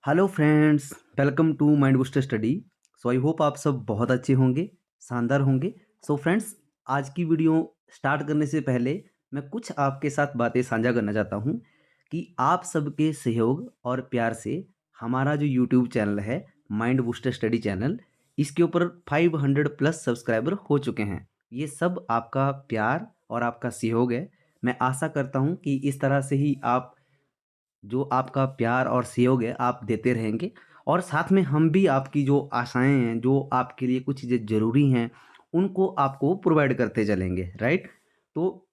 Hello friends, welcome to mind booster study. So I hope आप सब बहुत अच्छे होंगे, शानदार होंगे। सो फ्रेंड्स, आज की वीडियो स्टार्ट करने से पहले मैं कुछ आपके साथ बातें साझा करना चाहता हूं कि आप सबके सहयोग और प्यार से हमारा जो यूट्यूब चैनल है माइंड बूस्टर स्टडी चैनल, इसके ऊपर 500 प्लस सब्सक्राइबर हो चुके हैं। ये सब आपका प्यार और आपका सहयोग है। मैं आशा करता हूं कि इस तरह से ही आप जो आपका प्यार और सहयोग है आप देते रहेंगे, और साथ में हम भी आपकी जो आशाएं हैं, जो आपके लिए कुछ चीज़ें ज़रूरी हैं, उनको आपको प्रोवाइड करते चलेंगे, राइट। तो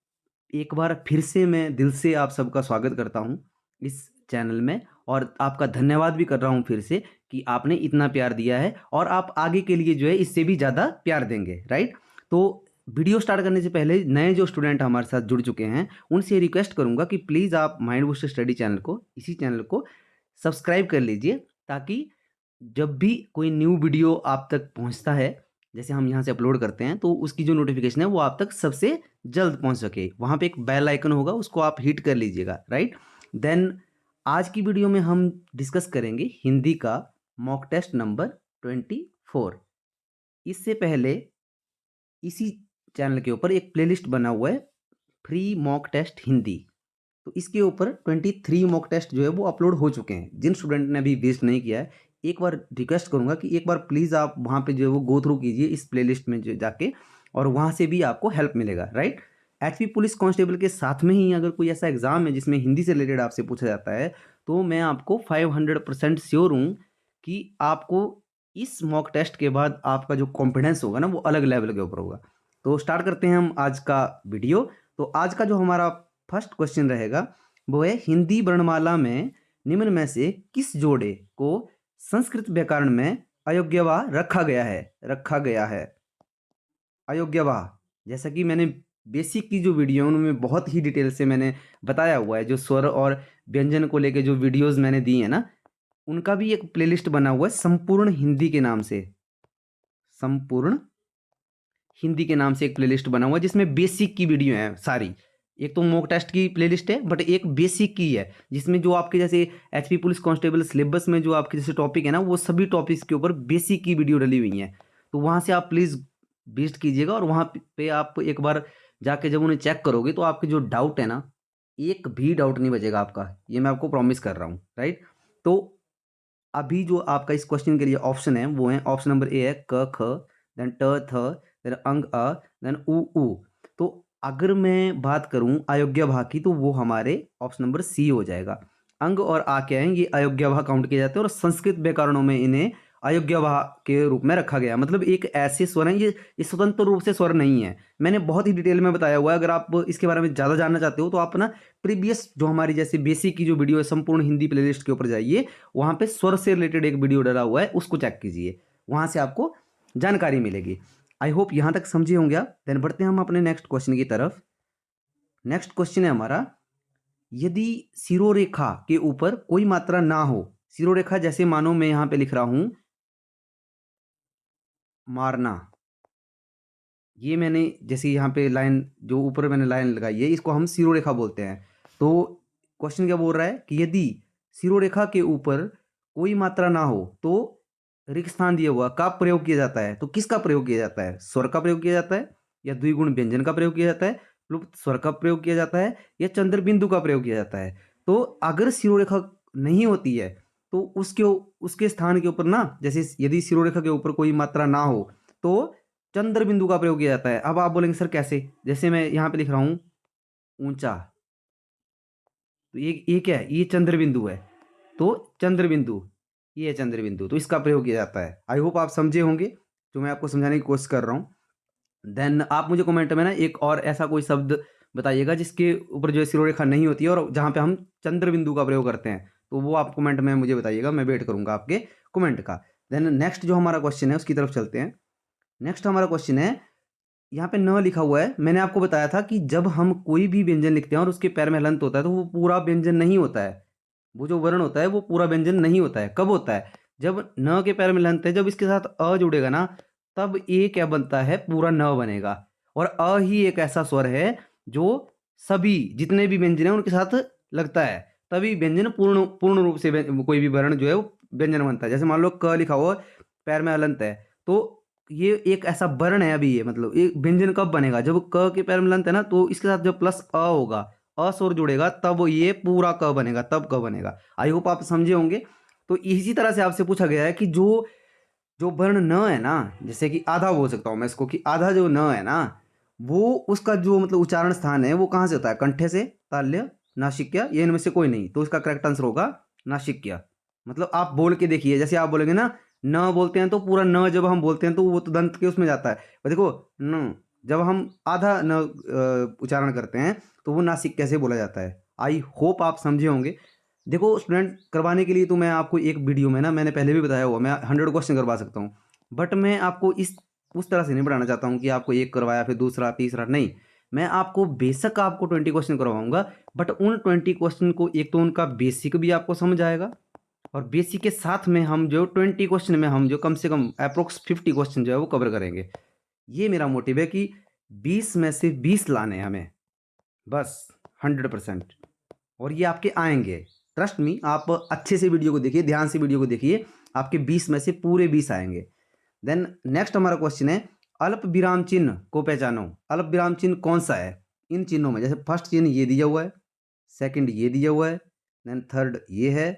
एक बार फिर से मैं दिल से आप सबका स्वागत करता हूं इस चैनल में, और आपका धन्यवाद भी कर रहा हूं फिर से कि आपने इतना प्यार दिया है और आप आगे के लिए जो है इससे भी ज़्यादा प्यार देंगे, राइट। तो वीडियो स्टार्ट करने से पहले नए जो स्टूडेंट हमारे साथ जुड़ चुके हैं उनसे रिक्वेस्ट करूंगा कि प्लीज़ आप माइंड बूस्टर स्टडी चैनल को, इसी चैनल को सब्सक्राइब कर लीजिए, ताकि जब भी कोई न्यू वीडियो आप तक पहुंचता है, जैसे हम यहाँ से अपलोड करते हैं, तो उसकी जो नोटिफिकेशन है वो आप तक सबसे जल्द पहुंच सके। वहाँ पे एक बेल आइकन होगा, उसको आप हिट कर लीजिएगा, राइट। देन आज की वीडियो में हम डिस्कस करेंगे हिंदी का मॉक टेस्ट नंबर 24। इससे पहले इसी चैनल के ऊपर एक प्लेलिस्ट बना हुआ है, फ्री मॉक टेस्ट हिंदी। तो इसके ऊपर 23 मॉक टेस्ट जो है वो अपलोड हो चुके हैं। जिन स्टूडेंट ने अभी विजिट नहीं किया है, एक बार रिक्वेस्ट करूंगा कि एक बार प्लीज़ आप वहाँ पे जो है वो गो थ्रू कीजिए इस प्लेलिस्ट में जो जाके, और वहाँ से भी आपको हेल्प मिलेगा, राइट। एचपी पुलिस कांस्टेबल के साथ में ही अगर कोई ऐसा एग्जाम है जिसमें हिंदी से रिलेटेड आपसे पूछा जाता है, तो मैं आपको 500% श्योर हूँ कि आपको इस मॉक टेस्ट के बाद आपका जो कॉन्फिडेंस होगा ना वो अलग लेवल के ऊपर होगा। तो स्टार्ट करते हैं हम आज का वीडियो। तो आज का जो हमारा फर्स्ट क्वेश्चन रहेगा वो है, हिंदी वर्णमाला में निम्न में से किस जोड़े को संस्कृत व्याकरण में अयोग्यवाह रखा गया है अयोग्यवाह। जैसा कि मैंने बेसिक की जो वीडियो है उनमें बहुत ही डिटेल से मैंने बताया हुआ है, जो स्वर और व्यंजन को लेके जो वीडियोस मैंने दी है ना, उनका भी एक प्लेलिस्ट बना हुआ है संपूर्ण हिंदी के नाम से। संपूर्ण हिंदी के नाम से एक प्लेलिस्ट बना हुआ है जिसमें बेसिक की वीडियो है सारी। एक तो मॉक टेस्ट की प्लेलिस्ट है, बट एक बेसिक की है जिसमें जो आपके जैसे एचपी पुलिस कांस्टेबल सिलेबस में जो आपके जैसे टॉपिक है ना, वो सभी टॉपिक्स के ऊपर बेसिक की वीडियो डली हुई है। तो वहाँ से आप प्लीज़ विजिट कीजिएगा, और वहाँ पे आप एक बार जाके जब उन्हें चेक करोगे तो आपके जो डाउट है ना, एक भी डाउट नहीं बचेगा आपका, ये मैं आपको प्रॉमिस कर रहा हूँ, राइट। तो अभी जो आपका इस क्वेश्चन के लिए ऑप्शन है वो है, ऑप्शन नंबर ए है क ख, देन ट थ, देन अंग अ, देन उ ऊ। तो अगर मैं बात करूं अयोग्य भाग की, तो वो हमारे ऑप्शन नंबर सी हो जाएगा। अंग और आ क्या है, ये अयोग्य भाग काउंट किए जाते हैं, और संस्कृत व्याकरणों में इन्हें अयोग्य भाग के रूप में रखा गया। मतलब एक ऐसे स्वर हैं, ये स्वतंत्र रूप से स्वर नहीं है। मैंने बहुत ही डिटेल में बताया हुआ है। अगर आप इसके बारे में ज़्यादा जानना चाहते हो तो आप ना प्रीवियस जो हमारी जैसे बेसिक की जो वीडियो है संपूर्ण हिंदी प्लेलिस्ट के ऊपर जाइए, वहाँ पे स्वर से रिलेटेड एक वीडियो डला हुआ है, उसको चेक कीजिए, वहाँ से आपको जानकारी मिलेगी। आई होप यहाँ तक समझे होंगे आप। देन बढ़ते हैं हम अपने नेक्स्ट क्वेश्चन की तरफ। नेक्स्ट क्वेश्चन है हमारा, यदि सिरोरेखा के ऊपर कोई मात्रा ना हो, सिरोरेखा जैसे मानो मैं यहाँ पे लिख रहा हूँ मारना, ये मैंने जैसे यहाँ पे लाइन जो ऊपर मैंने लाइन लगाई है, इसको हम सिरोरेखा बोलते हैं। तो क्वेश्चन क्या बोल रहा है कि यदि सिरोरेखा के ऊपर कोई मात्रा ना हो तो रिक्त स्थान दिया हुआ का प्रयोग किया जाता है। तो किसका प्रयोग किया जाता है? स्वर का प्रयोग किया जाता है, या द्विगुण व्यंजन का प्रयोग किया जाता है, लुप्त स्वर का प्रयोग किया जाता है, या चंद्र बिंदु का प्रयोग किया जाता है। तो अगर सिरोरेखा नहीं होती है तो उसके उसके स्थान के ऊपर ना, जैसे यदि सिरोरेखा के ऊपर कोई मात्रा ना हो तो चंद्र बिंदु का प्रयोग किया जाता है। अब आप बोलेंगे सर कैसे? जैसे मैं यहाँ पे लिख रहा हूँ ऊंचा, तो ये क्या है? ये चंद्र बिंदु है, तो चंद्र बिंदु, ये है चंद्र बिंदु, तो इसका प्रयोग किया जाता है। आई होप आप समझे होंगे जो मैं आपको समझाने की कोशिश कर रहा हूँ। देन आप मुझे कमेंट में ना एक और ऐसा कोई शब्द बताइएगा जिसके ऊपर जो है सिरोरेखा नहीं होती है और जहाँ पे हम चंद्र बिंदु का प्रयोग करते हैं, तो वो आप कमेंट में मुझे बताइएगा, मैं वेट करूंगा आपके कमेंट का। देन नेक्स्ट जो हमारा क्वेश्चन है उसकी तरफ चलते हैं। नेक्स्ट हमारा क्वेश्चन है, यहाँ पे न लिखा हुआ है। मैंने आपको बताया था कि जब हम कोई भी व्यंजन लिखते हैं और उसके पैर में हलंत होता है तो वो पूरा व्यंजन नहीं होता है। वो जो वर्ण होता है वो पूरा व्यंजन नहीं होता है। कब होता है? जब न के पैर में हलंत है, जब इसके साथ अ जुड़ेगा ना, तब ए क्या बनता है? पूरा न बनेगा। और अ ही एक ऐसा स्वर है जो सभी जितने भी व्यंजन है उनके साथ लगता है, तभी व्यंजन पूर्ण पूर्ण रूप से कोई भी वर्ण जो है वो व्यंजन बनता है। जैसे मान लो क लिखा हुआ पैर में हलंत है, तो ये एक ऐसा वर्ण है। अभी ये मतलब एक व्यंजन कब बनेगा, जब क के पैर में हलंत है ना, तो इसके साथ जब प्लस अ होगा, अ स्वर जुड़ेगा, तब ये पूरा क बनेगा, तब क बनेगा। आई होप आप समझे होंगे। तो इसी तरह से आपसे पूछा गया है कि जो जो वर्ण न है ना, जैसे कि आधा बोल सकता हूँ मैं इसको कि आधा जो न है ना, वो उसका जो मतलब उच्चारण स्थान है वो कहाँ से होता है, कंठे से, ताल्य, नासिक्य, ये इनमें से कोई नहीं। तो इसका करेक्ट आंसर होगा नासिक्य। मतलब आप बोल के देखिए, जैसे आप बोलेंगे ना न बोलते हैं तो पूरा न जब हम बोलते हैं तो वो तो दंत के उसमें जाता है। और देखो न, जब हम आधा न उच्चारण करते हैं तो वो नासिक कैसे बोला जाता है। आई होप आप समझे होंगे। देखो स्टूडेंट, करवाने के लिए तो मैं आपको एक वीडियो में ना, मैंने पहले भी बताया हुआ, मैं 100 क्वेश्चन करवा सकता हूँ। बट मैं आपको इस उस तरह से नहीं पढ़ाना चाहता हूँ कि आपको एक करवाया फिर दूसरा तीसरा, नहीं। मैं आपको बेशक आपको 20 क्वेश्चन करवाऊंगा, बट उन 20 क्वेश्चन को एक तो उनका बेसिक भी आपको समझ आएगा, और बेसिक के साथ में हम जो 20 क्वेश्चन में हम जो कम से कम अप्रोक्स 50 क्वेश्चन जो है वो कवर करेंगे। ये मेरा मोटिव है कि 20 में से 20 लाने हैं हमें, बस 100%। और ये आपके आएंगे, ट्रस्ट मी। आप अच्छे से वीडियो को देखिए, ध्यान से वीडियो को देखिए, आपके 20 में से पूरे 20 आएंगे। देन नेक्स्ट हमारा क्वेश्चन है, अल्प विराम चिन्ह को पहचानो। अल्प विराम चिन्ह कौन सा है इन चिन्हों में? जैसे फर्स्ट चिन्ह ये दिया हुआ है, सेकंड ये दिया हुआ है, देन थर्ड ये है,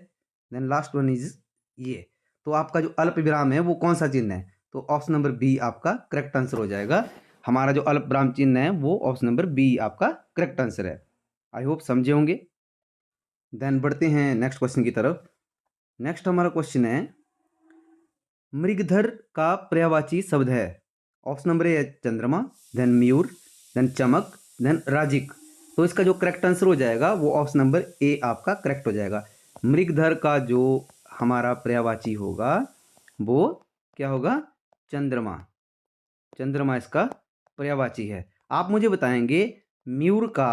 देन लास्ट वन इज ये। तो आपका जो अल्प विराम है वो कौन सा चिन्ह है? तो ऑप्शन नंबर बी आपका करेक्ट आंसर हो जाएगा। हमारा जो अल्प विराम चिन्ह है वो ऑप्शन नंबर बी आपका करेक्ट आंसर है। आई होप समझे होंगे। देन बढ़ते हैं नेक्स्ट क्वेश्चन की तरफ। नेक्स्ट हमारा क्वेश्चन है, मृगधर का पर्यायवाची शब्द है। ऑप्शन नंबर ए है चंद्रमा, देन मयूर, देन चमक, देन राजिक। तो इसका जो करेक्ट आंसर हो जाएगा वो ऑप्शन नंबर ए आपका करेक्ट हो जाएगा। मृगधर का जो हमारा पर्यायवाची होगा वो क्या होगा? चंद्रमा। चंद्रमा इसका पर्यायवाची है। आप मुझे बताएंगे मयूर का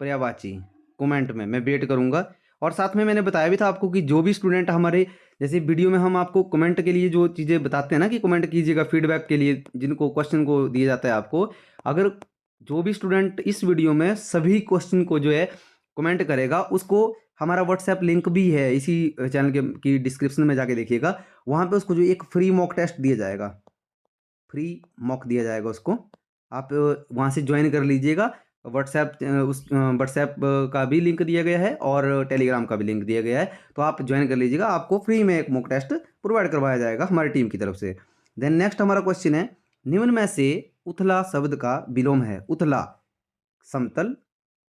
पर्यायवाची कमेंट में, मैं वेट करूंगा। और साथ में मैंने बताया भी था आपको कि जो भी स्टूडेंट हमारे जैसे वीडियो में हम आपको कमेंट के लिए जो चीज़ें बताते हैं ना कि कमेंट कीजिएगा फीडबैक के लिए, जिनको क्वेश्चन को दिया जाता है आपको, अगर जो भी स्टूडेंट इस वीडियो में सभी क्वेश्चन को जो है कमेंट करेगा, उसको हमारा व्हाट्सएप लिंक भी है इसी चैनल के की डिस्क्रिप्शन में जाके देखिएगा। वहाँ पे उसको जो एक फ्री मॉक टेस्ट दिया जाएगा, फ्री मॉक दिया जाएगा उसको, आप वहाँ से ज्वाइन कर लीजिएगा। व्हाट्सएप का भी लिंक दिया गया है और टेलीग्राम का भी लिंक दिया गया है, तो आप ज्वाइन कर लीजिएगा। आपको फ्री में एक मॉक टेस्ट प्रोवाइड करवाया जाएगा हमारी टीम की तरफ से। देन नेक्स्ट हमारा क्वेश्चन है, निम्न में से उथला शब्द का विलोम है। उथला, समतल,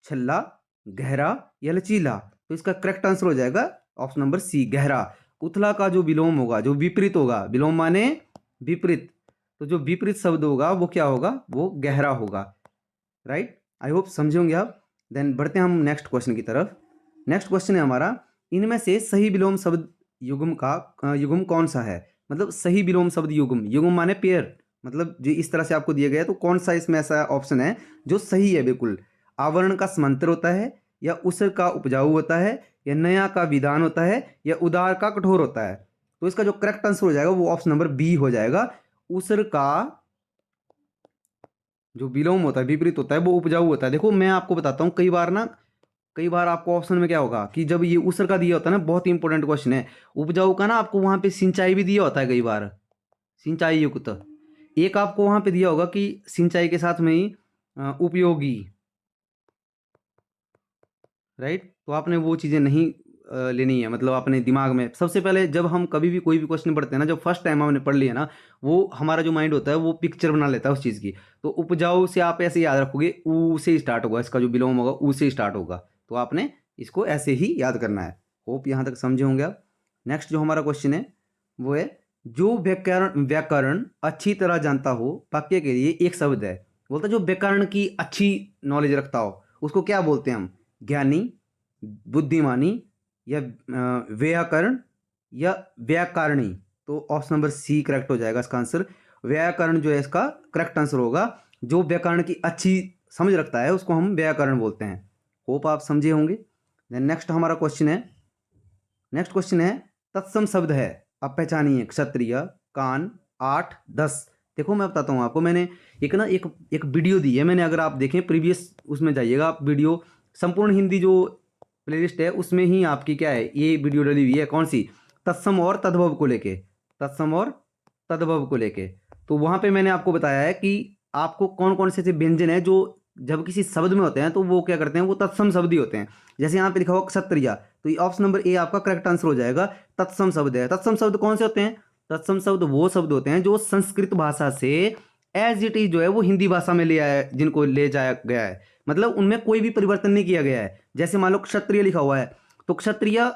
छल्ला, गहरा या लचीला। तो इसका करेक्ट आंसर हो जाएगा ऑप्शन नंबर सी, गहरा। उथला का जो विलोम होगा, जो विपरीत होगा, विलोम माने विपरीत, तो जो विपरीत शब्द होगा वो क्या होगा? वो गहरा होगा। राइट, आई होप समझे होंगे आप। देन बढ़ते हैं हम नेक्स्ट क्वेश्चन की तरफ। नेक्स्ट क्वेश्चन है हमारा, इनमें से सही विलोम शब्द युग्म का युग्म कौन सा है? मतलब सही विलोम शब्द युग्म, युग्म माने पेयर, मतलब जो इस तरह से आपको दिया गया है, तो कौन सा इसमें ऐसा ऑप्शन है जो सही है बिल्कुल? आवरण का समांतर होता है, या उसर का उपजाऊ होता है, या नया का विधान होता है, या उदार का कठोर होता है। तो इसका जो करेक्ट आंसर हो जाएगा वो ऑप्शन नंबर बी हो जाएगा। उसर का जो विलोम होता है, विपरीत होता है, वो उपजाऊ होता है। देखो मैं आपको बताता हूँ, कई बार आपको ऑप्शन में क्या होगा कि जब ये उसर का दिया होता है ना, बहुत ही इंपॉर्टेंट क्वेश्चन है, उपजाऊ का ना आपको वहां पे सिंचाई भी दिया होता है कई बार, सिंचाई युक्त। एक आपको वहां पे दिया होगा कि सिंचाई के साथ में ही उपयोगी। राइट, तो आपने वो चीज़ें नहीं लेनी है, मतलब अपने दिमाग में सबसे पहले जब हम कभी भी कोई भी क्वेश्चन पढ़ते हैं ना, जब फर्स्ट टाइम हमने पढ़ लिया ना, वो हमारा जो माइंड होता है वो पिक्चर बना लेता है उस चीज़ की। तो उपजाऊ से आप ऐसे याद रखोगे, ऊ से स्टार्ट होगा, इसका जो विलोम होगा ऊ से स्टार्ट होगा, तो आपने इसको ऐसे ही याद करना है। होप यहाँ तक समझे होंगे आप। नेक्स्ट जो हमारा क्वेश्चन है वो है, जो व्याकरण व्याकरण अच्छी तरह जानता हो वाक्य के लिए एक शब्द है। बोलता जो व्याकरण की अच्छी नॉलेज रखता हो उसको क्या बोलते हैं हम? ज्ञानी, बुद्धिमानी, या व्याकरण, या व्याकरणी। तो ऑप्शन नंबर सी करेक्ट हो जाएगा इसका आंसर। व्याकरण जो है इसका करेक्ट आंसर होगा। जो व्याकरण की अच्छी समझ रखता है उसको हम व्याकरण बोलते हैं। होप आप समझे होंगे। देन नेक्स्ट हमारा क्वेश्चन है, नेक्स्ट क्वेश्चन है, तत्सम शब्द है, आप पहचानिए। क्षत्रिय, कान, 8, 10। देखो मैं बताता हूँ आपको, मैंने एक वीडियो दी है मैंने, अगर आप देखें प्रीवियस उसमें जाइएगा आप वीडियो, संपूर्ण हिंदी जो प्लेलिस्ट है, उसमें ही आपकी क्या है ये वीडियो डली हुई है। कौन सी? तत्सम और तद्भव को लेके, तत्सम और तद्भव को लेके। तो वहाँ पे मैंने आपको बताया है कि आपको कौन कौन से ऐसे व्यंजन है जो जब किसी शब्द में होते हैं तो वो क्या करते हैं, वो तत्सम शब्द ही होते हैं। जैसे यहाँ पे लिखा हुआ क्षत्रिय, तो ये ऑप्शन नंबर ए आपका करेक्ट आंसर हो जाएगा। तत्सम शब्द है। तत्सम शब्द कौन से होते हैं? तत्सम शब्द वो शब्द होते हैं जो संस्कृत भाषा से एज इट इज जो है वो हिंदी भाषा में ले आया, जिनको ले जाया गया है, मतलब उनमें कोई भी परिवर्तन नहीं किया गया है। जैसे मान लो क्षत्रिय लिखा हुआ है, तो क्षत्रिय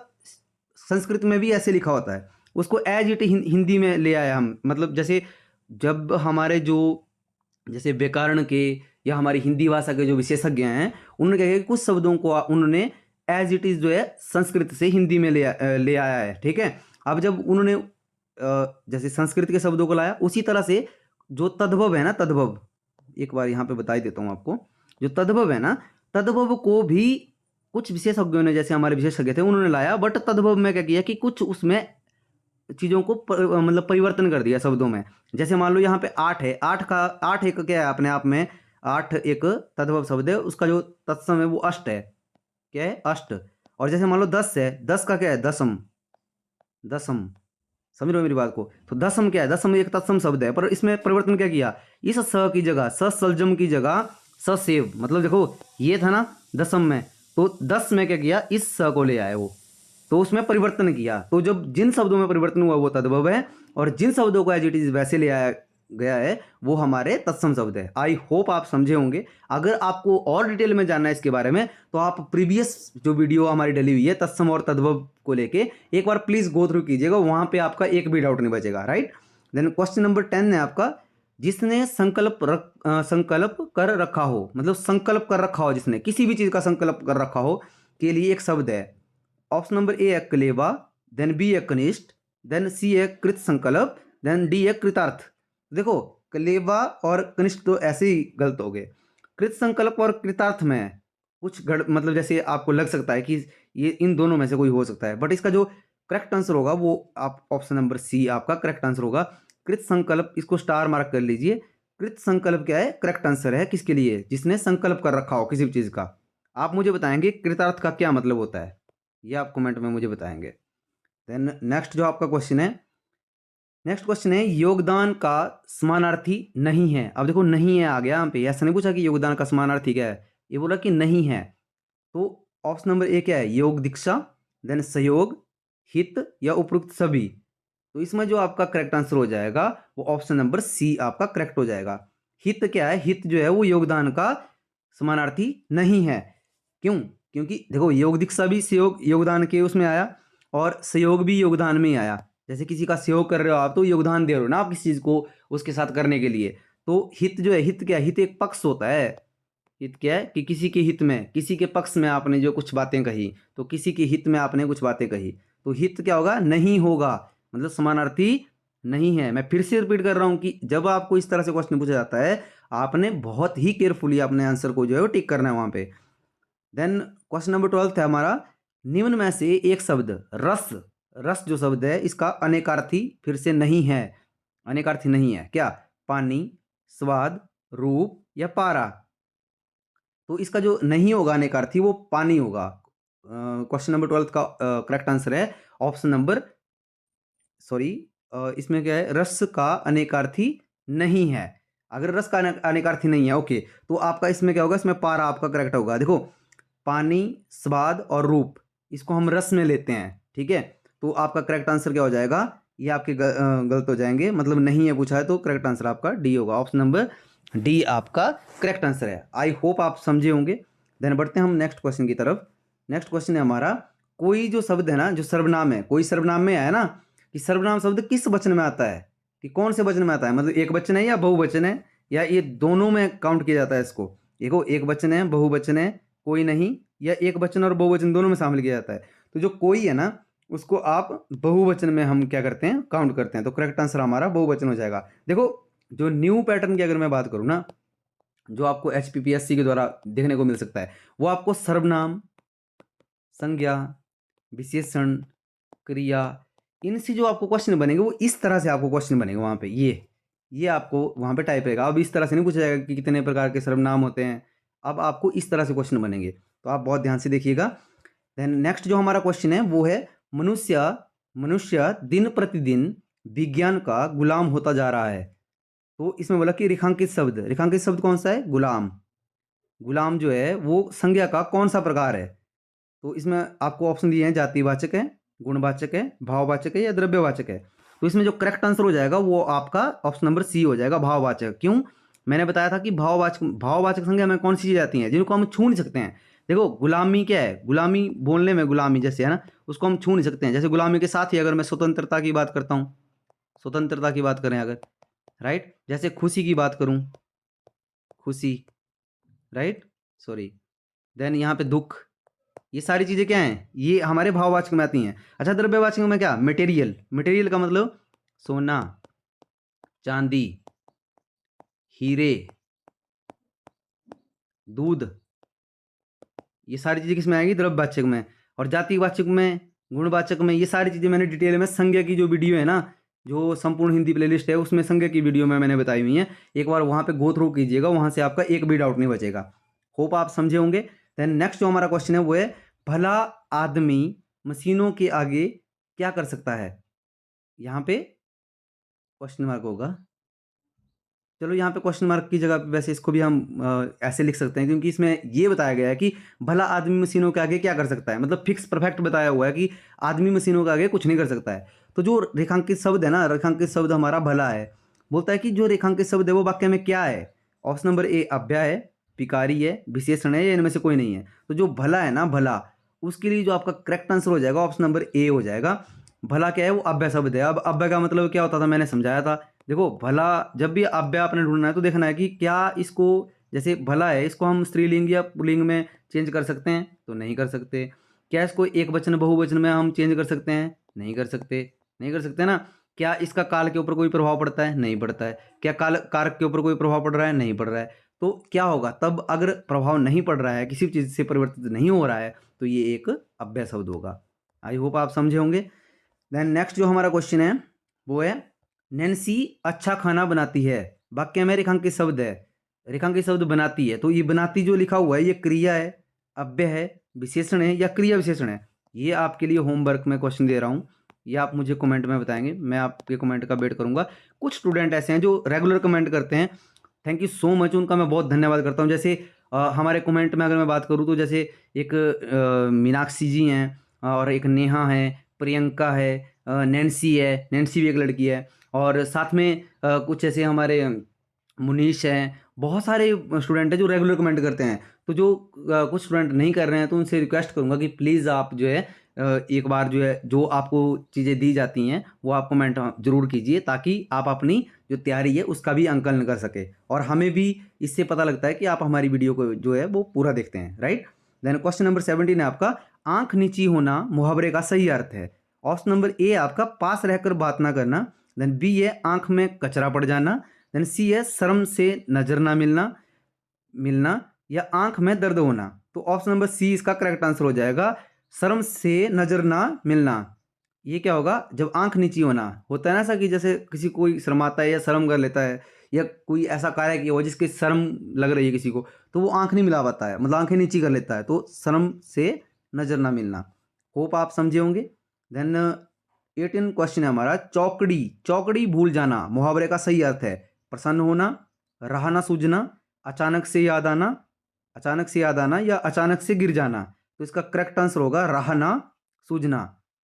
संस्कृत में भी ऐसे लिखा होता है, उसको एज इट हिंदी में ले आया हम। मतलब जैसे जब हमारे जो जैसे व्याकरण के या हमारी हिंदी भाषा के जो विशेषज्ञ हैं, उन्होंने क्या किया कि कुछ शब्दों को उन्होंने एज इट इज जो है संस्कृत से हिंदी में ले आया है। ठीक है। अब जब उन्होंने जैसे संस्कृत के शब्दों को लाया, उसी तरह से जो तद्भव है ना, तद्भव एक बार यहाँ पे बता ही देता हूँ आपको। जो तद्भव है ना, तद्भव को भी कुछ विशेषज्ञों ने, जैसे हमारे विशेषज्ञ थे, उन्होंने लाया, बट तद्भव में क्या किया कि कुछ उसमें चीज़ों को मतलब परिवर्तन कर दिया शब्दों में। जैसे मान लो यहाँ पे 8 है, 8 एक क्या है अपने आप में, 8 एक तद्भव शब्द है, उसका जो तत्सम है वो अष्ट है। क्या है? अष्ट। और जैसे मान लो 10 है, 10 का क्या है? दसम। दसम, समझ रहे हो मेरी बात को? तो दसम क्या है? दसम एक तत्सम शब्द है, पर इसमें परिवर्तन क्या किया, इस स की जगह स सलजम की जगह स सेव, मतलब देखो ये था ना दसम में, तो 10 में क्या किया, इस स को ले आए वो, तो उसमें परिवर्तन किया। तो जब जिन शब्दों में परिवर्तन हुआ वो तद्भव है, और जिन शब्दों को एज इट इज वैसे ले आया गया है वो हमारे तत्सम शब्द है। आई होप आप समझे होंगे। अगर आपको और डिटेल में जानना है इसके बारे में, तो आप प्रीवियस जो वीडियो हमारी डली हुई है तत्सम और तद्भव को लेके, एक बार प्लीज गो थ्रू कीजिएगा, वहां पे आपका एक भी डाउट नहीं बचेगा। राइट। देन क्वेश्चन नंबर 10 है आपका, जिसने संकल्प कर रखा हो, मतलब संकल्प कर रखा हो, जिसने किसी भी चीज का संकल्प कर रखा हो के लिए एक शब्द है। ऑप्शन नंबर ए है क्लेवा, देन बी है कनिष्ठ, देन सी है कृत संकल्प, देन डी है कृतार्थ। देखो क्लेवा और कनिष्ठ तो ऐसे ही गलत हो गए। कृत संकल्प और कृतार्थ में कुछ मतलब जैसे आपको लग सकता है कि ये इन दोनों में से कोई हो सकता है, बट इसका जो करेक्ट आंसर होगा वो आप ऑप्शन नंबर सी आपका करेक्ट आंसर होगा। कृत संकल्प, इसको स्टार मार्क कर लीजिए। कृत संकल्प क्या है? करेक्ट आंसर है। किसके लिए? जिसने संकल्प कर रखा हो किसी भी चीज का। आप मुझे बताएंगे कृतार्थ का क्या मतलब होता है, ये आप कमेंट में मुझे बताएंगे। देन नेक्स्ट जो आपका क्वेश्चन है, नेक्स्ट क्वेश्चन है योगदान का समानार्थी नहीं है। अब देखो नहीं है आ गया यहाँ पे, ऐसा नहीं पूछा कि योगदान का समानार्थी क्या है, ये बोला कि नहीं है। तो ऑप्शन नंबर ए क्या है? योग दीक्षा, देन सहयोग, हित या उपरोक्त सभी। तो इसमें जो आपका करेक्ट आंसर हो जाएगा वो ऑप्शन नंबर सी आपका करेक्ट हो जाएगा। हित क्या है? हित जो है वो योगदान का समानार्थी नहीं है। क्यों? क्योंकि देखो योग दीक्षा भी सहयोग योगदान के उसमें आया, और सहयोग भी योगदान में ही आया। जैसे किसी का सहयोग कर रहे हो आप, तो योगदान दे रहे हो ना आप किसी चीज को उसके साथ करने के लिए। तो हित जो है, हित क्या है? हित एक पक्ष होता है। हित क्या है कि किसी के हित में, किसी के पक्ष में आपने जो कुछ बातें कही, तो किसी के हित में आपने कुछ बातें कही, तो हित क्या होगा? नहीं होगा, मतलब समानार्थी नहीं है। मैं फिर से रिपीट कर रहा हूं कि जब आपको इस तरह से क्वेश्चन पूछा जाता है, आपने बहुत ही केयरफुली अपने आंसर को जो है वो टिक करना है वहां पे। देन क्वेश्चन नंबर 12 है हमारा, निम्न में से एक शब्द रस, रस जो शब्द है इसका अनेकार्थी फिर से नहीं है। अनेकार्थी नहीं है क्या? पानी, स्वाद, रूप या पारा। तो इसका जो नहीं होगा अनेकार्थी वो पानी होगा। क्वेश्चन नंबर 12 का करेक्ट आंसर है ऑप्शन नंबर, सॉरी, इसमें क्या है? रस का अनेकार्थी नहीं है। अगर रस का अनेकार्थी नहीं है, ओके, तो आपका इसमें क्या होगा? इसमें पारा आपका करेक्ट होगा। देखो पानी, स्वाद और रूप, इसको हम रस में लेते हैं। ठीक है। तो आपका करेक्ट आंसर क्या हो जाएगा? ये आपके गलत हो जाएंगे, मतलब नहीं है पूछा है, तो करेक्ट आंसर आपका डी होगा। ऑप्शन नंबर डी आपका करेक्ट आंसर है। आई होप आप समझे होंगे। देन बढ़ते हैं हम नेक्स्ट क्वेश्चन की तरफ। नेक्स्ट क्वेश्चन है हमारा, कोई जो शब्द है ना, जो सर्वनाम है, कोई सर्वनाम में है ना, कि सर्वनाम शब्द किस वचन में आता है, कि कौन से वचन में आता है, मतलब एक वचन है या बहुवचन है, या ये दोनों में काउंट किया जाता है इसको। देखो एक वचन है, बहुवचन है, कोई नहीं, या एक वचन और बहुवचन दोनों में शामिल किया जाता है। तो जो कोई है ना, उसको आप बहुवचन में हम क्या करते हैं? काउंट करते हैं। तो करेक्ट आंसर हमारा बहुवचन हो जाएगा। देखो जो न्यू पैटर्न की अगर मैं बात करूँ ना, जो आपको HPPSC के द्वारा देखने को मिल सकता है, वो आपको सर्वनाम, संज्ञा, विशेषण, क्रिया, इनसे जो आपको क्वेश्चन बनेंगे वो इस तरह से आपको क्वेश्चन बनेंगे वहाँ पे। ये आपको वहाँ पे टाइप रहेगा। अब इस तरह से नहीं पूछा जाएगा कि कितने प्रकार के सर्वनाम होते हैं, अब आपको इस तरह से क्वेश्चन बनेंगे। तो आप बहुत ध्यान से देखिएगा। देन नेक्स्ट जो हमारा क्वेश्चन है वो है मनुष्य मनुष्य दिन प्रतिदिन विज्ञान का गुलाम होता जा रहा है। तो इसमें बोला कि रेखांकित शब्द कौन सा है? गुलाम। गुलाम जो है वो संज्ञा का कौन सा प्रकार है? तो इसमें आपको ऑप्शन दिए हैं, जातिवाचक है, गुणवाचक है, भाववाचक है या द्रव्यवाचक है। तो इसमें जो करेक्ट आंसर हो जाएगा वो आपका ऑप्शन नंबर सी हो जाएगा, भाववाचक। क्यों? मैंने बताया था कि भाववाचक संज्ञा में कौन सी चीज़ें आती हैं जिनको हम छू नहीं सकते हैं। देखो गुलामी क्या है? गुलामी बोलने में गुलामी जैसे है ना, उसको हम छू नहीं सकते हैं। जैसे गुलामी के साथ ही अगर मैं स्वतंत्रता की बात करता हूँ, स्वतंत्रता की बात करें अगर, राइट, जैसे खुशी की बात करूँ, खुशी, राइट, सॉरी, देन यहाँ पे दुख, ये सारी चीज़ें क्या हैं? ये हमारे भाववाचक में आती हैं। अच्छा, द्रव्यवाचक में क्या? मटेरियल। मटेरियल का मतलब सोना, चांदी, हीरे, दूध, ये सारी चीज़ें किस में आएगी? द्रव्यवाचक में। और जातिवाचक में, गुणवाचक में, ये सारी चीज़ें मैंने डिटेल में संज्ञा की जो वीडियो है ना, जो संपूर्ण हिंदी प्लेलिस्ट है उसमें संज्ञा की वीडियो में मैंने बताई हुई है। एक बार वहाँ पे गो थ्रू कीजिएगा, वहाँ से आपका एक भी डाउट नहीं बचेगा। होप आप समझे होंगे। देन नेक्स्ट जो हमारा क्वेश्चन है वो है, भला आदमी मशीनों के आगे क्या कर सकता है? यहाँ पे क्वेश्चन मार्क होगा। चलो यहाँ पे क्वेश्चन मार्क की जगह पे वैसे इसको भी हम ऐसे लिख सकते हैं, क्योंकि इसमें ये बताया गया है कि भला आदमी मशीनों के आगे क्या कर सकता है। मतलब फिक्स परफेक्ट बताया हुआ है कि आदमी मशीनों के आगे कुछ नहीं कर सकता है। तो जो रेखांकित शब्द है ना, रेखांकित शब्द हमारा भला है, बोलता है कि जो रेखांकित शब्द है वो वाक्य में क्या है? ऑप्शन नंबर ए अव्यय है, विकारी है, विशेषण है, या इनमें से कोई नहीं है। तो जो भला है ना, भला, उसके लिए जो आपका करेक्ट आंसर हो जाएगा ऑप्शन नंबर ए हो जाएगा। भला क्या है? वो अव्यय शब्द है। अब अव्यय का मतलब क्या होता था, मैंने समझाया था। देखो भला, जब भी अव्यय आपने ढूंढना है तो देखना है कि क्या इसको, जैसे भला है, इसको हम स्त्रीलिंग या पुल्लिंग में चेंज कर सकते हैं? तो नहीं कर सकते। क्या इसको एक वचन बहुवचन में हम चेंज कर सकते हैं? नहीं कर सकते। नहीं कर सकते ना। क्या इसका काल के ऊपर कोई प्रभाव पड़ता है? नहीं पड़ता है। क्या काल कारक के ऊपर कोई प्रभाव पड़ रहा है? नहीं पड़ रहा है। तो क्या होगा तब? अगर प्रभाव नहीं पड़ रहा है, किसी चीज़ से परिवर्तित नहीं हो रहा है, तो ये एक अव्यय शब्द होगा। आई होप आप समझे होंगे। देन नेक्स्ट जो हमारा क्वेश्चन है वो है, नैन्सी अच्छा खाना बनाती है। वाक्य में रेखांकित शब्द है, रेखांकित शब्द बनाती है। तो ये बनाती जो लिखा हुआ है, ये क्रिया है, अव्यय है, विशेषण है, या क्रिया विशेषण है? ये आपके लिए होमवर्क में क्वेश्चन दे रहा हूँ, ये आप मुझे कमेंट में बताएंगे, मैं आपके कमेंट का वेट करूंगा। कुछ स्टूडेंट ऐसे हैं जो रेगुलर कमेंट करते हैं, थैंक यू सो मच, उनका मैं बहुत धन्यवाद करता हूँ। जैसे हमारे कमेंट में अगर मैं बात करूँ तो जैसे एक मीनाक्षी जी हैं, और एक नेहा है, प्रियंका है, नैन्सी है, नैन्सी भी एक लड़की है, और साथ में कुछ ऐसे हमारे मुनीश हैं, बहुत सारे स्टूडेंट हैं जो रेगुलर कमेंट करते हैं। तो जो कुछ स्टूडेंट नहीं कर रहे हैं तो उनसे रिक्वेस्ट करूंगा कि प्लीज़ आप जो है एक बार जो है, जो आपको चीज़ें दी जाती हैं वो आप कमेंट जरूर कीजिए, ताकि आप अपनी जो तैयारी है उसका भी आंकलन कर सके, और हमें भी इससे पता लगता है कि आप हमारी वीडियो को जो है वो पूरा देखते हैं, राइट। देन क्वेश्चन नंबर 17 है आपका, आंख नीची होना मुहावरे का सही अर्थ है। ऑप्शन नंबर ए आपका पास रहकर बात ना करना, देन बी है आंख में कचरा पड़ जाना, देन सी है शर्म से नजर ना मिलना मिलना या आंख में दर्द होना। तो ऑप्शन नंबर सी इसका करेक्ट आंसर हो जाएगा, शर्म से नजर ना मिलना। ये क्या होगा? जब आंख नीची होना होता है ना, ऐसा कि जैसे किसी कोई शर्माता है या शर्म कर लेता है, या कोई ऐसा कार्य किया हो जिसकी शर्म लग रही है किसी को, तो वो आंख नहीं मिला पाता है, मतलब आंखें नीची कर लेता है, तो शर्म से नजर ना मिलना। होप आप समझे होंगे। देन 18 क्वेश्चन है हमारा, चौकड़ी चौकड़ी भूल जाना मुहावरे का सही अर्थ है, प्रसन्न होना, रहा ना सूझना, अचानक से याद आना, अचानक से याद आना या अचानक से गिर जाना। तो इसका करेक्ट आंसर होगा रहा ना सूझना।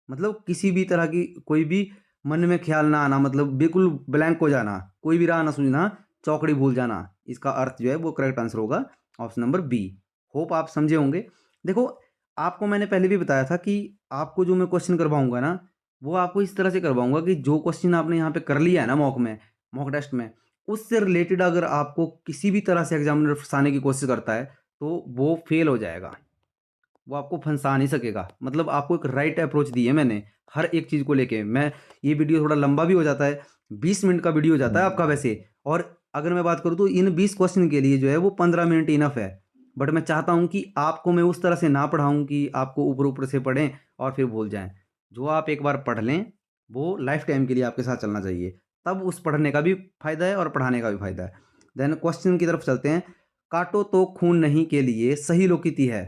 मतलब किसी भी तरह की कोई भी मन में ख्याल ना आना, मतलब बिल्कुल ब्लैंक हो जाना, कोई भी राह ना सूझना, चौकड़ी भूल जाना, इसका अर्थ जो है वो करेक्ट आंसर होगा ऑप्शन नंबर बी। होप आप समझे होंगे। देखो आपको मैंने पहले भी बताया था कि आपको जो मैं क्वेश्चन करवाऊंगा ना, वो आपको इस तरह से करवाऊंगा कि जो क्वेश्चन आपने यहाँ पे कर लिया है ना मॉक टेस्ट में, उससे रिलेटेड अगर आपको किसी भी तरह से एग्जामिनर फंसाने की कोशिश करता है तो वो फेल हो जाएगा, वो आपको फंसा नहीं सकेगा। मतलब आपको एक राइट अप्रोच दी है मैंने हर एक चीज़ को लेके। मैं, ये वीडियो थोड़ा लंबा भी हो जाता है, 20 मिनट का वीडियो हो जाता है आपका वैसे, और अगर मैं बात करूँ तो इन 20 क्वेश्चन के लिए जो है वो 15 मिनट इनफ है। बट मैं चाहता हूँ कि आपको मैं उस तरह से ना पढ़ाऊँ कि आपको ऊपर ऊपर से पढ़ें और फिर भूल जाएं। जो आप एक बार पढ़ लें वो लाइफ टाइम के लिए आपके साथ चलना चाहिए, तब उस पढ़ने का भी फायदा है और पढ़ाने का भी फायदा है। देन क्वेश्चन की तरफ चलते हैं, काटो तो खून नहीं के लिए सही लोकिति है।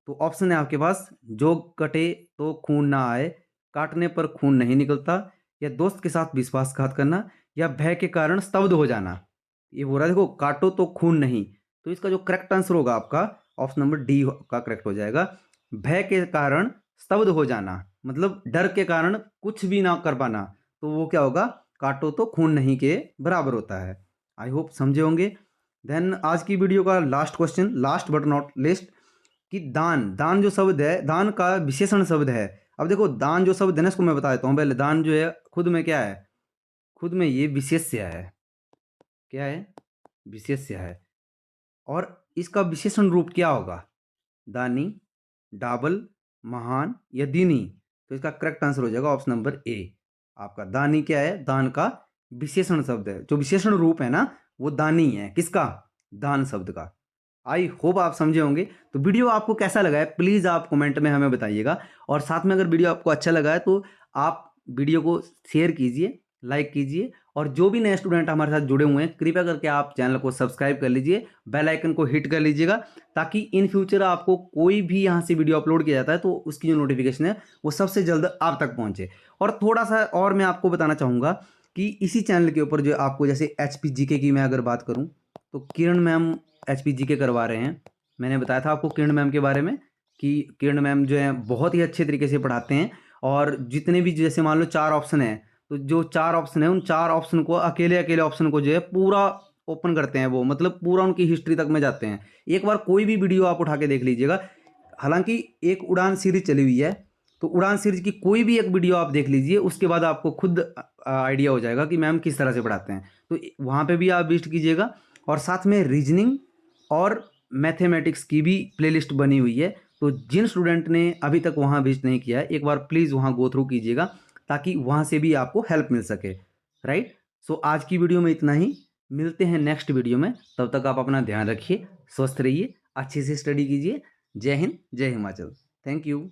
तो ऑप्शन है आपके पास, जो कटे तो खून ना आए, काटने पर खून नहीं निकलता, या दोस्त के साथ विश्वासघात करना, या भय के कारण स्तब्ध हो जाना। ये बोल रहा है देखो, काटो तो खून नहीं, तो इसका जो करेक्ट आंसर होगा आपका ऑप्शन नंबर डी का करेक्ट हो जाएगा। भय के कारण स्तब्ध हो जाना, मतलब डर के कारण कुछ भी ना कर पाना, तो वो क्या होगा, काटो तो खून नहीं के बराबर होता है। आई होप समझे होंगे। देन आज की वीडियो का last question, last but not list, कि दान, दान जो शब्द है, दान का विशेषण शब्द है। अब देखो, दान जो शब्द है ना, इसको मैं बता देता हूँ पहले। दान जो है खुद में क्या है, खुद में ये विशेष्य है। क्या है, विशेष्य है। और इसका विशेषण रूप क्या होगा, दानी, डाबल, महान या दीनी। तो इसका करेक्ट आंसर हो जाएगा ऑप्शन नंबर ए आपका। दानी क्या है, दान का विशेषण शब्द है। जो विशेषण रूप है ना, वो दानी है। किसका, दान शब्द का। आई होप आप समझे होंगे। तो वीडियो आपको कैसा लगा है प्लीज़ आप कमेंट में हमें बताइएगा। और साथ में अगर वीडियो आपको अच्छा लगा है तो आप वीडियो को शेयर कीजिए, लाइक कीजिए। और जो भी नए स्टूडेंट हमारे साथ जुड़े हुए हैं, कृपया करके आप चैनल को सब्सक्राइब कर लीजिए, बेल आइकन को हिट कर लीजिएगा, ताकि इन फ्यूचर आपको कोई भी यहाँ से वीडियो अपलोड किया जाता है तो उसकी जो नोटिफिकेशन है वो सबसे जल्द आप तक पहुँचे। और थोड़ा सा और मैं आपको बताना चाहूँगा कि इसी चैनल के ऊपर जो आपको, जैसे HP GK की मैं अगर बात करूँ, तो किरण मैम HP GK करवा रहे हैं। मैंने बताया था आपको किरण मैम के बारे में कि किरण मैम जो है बहुत ही अच्छे तरीके से पढ़ाते हैं। और जितने भी, जैसे मान लो 4 ऑप्शन है, तो जो 4 ऑप्शन है उन 4 ऑप्शन को अकेले अकेले ऑप्शन को जो है पूरा ओपन करते हैं वो, मतलब पूरा उनकी हिस्ट्री तक में जाते हैं। एक बार कोई भी वीडियो आप उठा के देख लीजिएगा। हालांकि एक उड़ान सीरीज चली हुई है, तो उड़ान सीरीज की कोई भी एक वीडियो आप देख लीजिए, उसके बाद आपको खुद आइडिया हो जाएगा कि मैम किस तरह से पढ़ाते हैं। तो वहाँ पे भी आप विजिट कीजिएगा। और साथ में रीजनिंग और मैथमेटिक्स की भी प्लेलिस्ट बनी हुई है। तो जिन स्टूडेंट ने अभी तक वहाँ विजिट नहीं किया है, एक बार प्लीज़ वहाँ गो थ्रू कीजिएगा, ताकि वहाँ से भी आपको हेल्प मिल सके। राइट। सो आज की वीडियो में इतना ही। मिलते हैं नेक्स्ट वीडियो में। तब तक आप अपना ध्यान रखिए, स्वस्थ रहिए, अच्छे से स्टडी कीजिए। जय हिंद, जय हिमाचल। Thank you.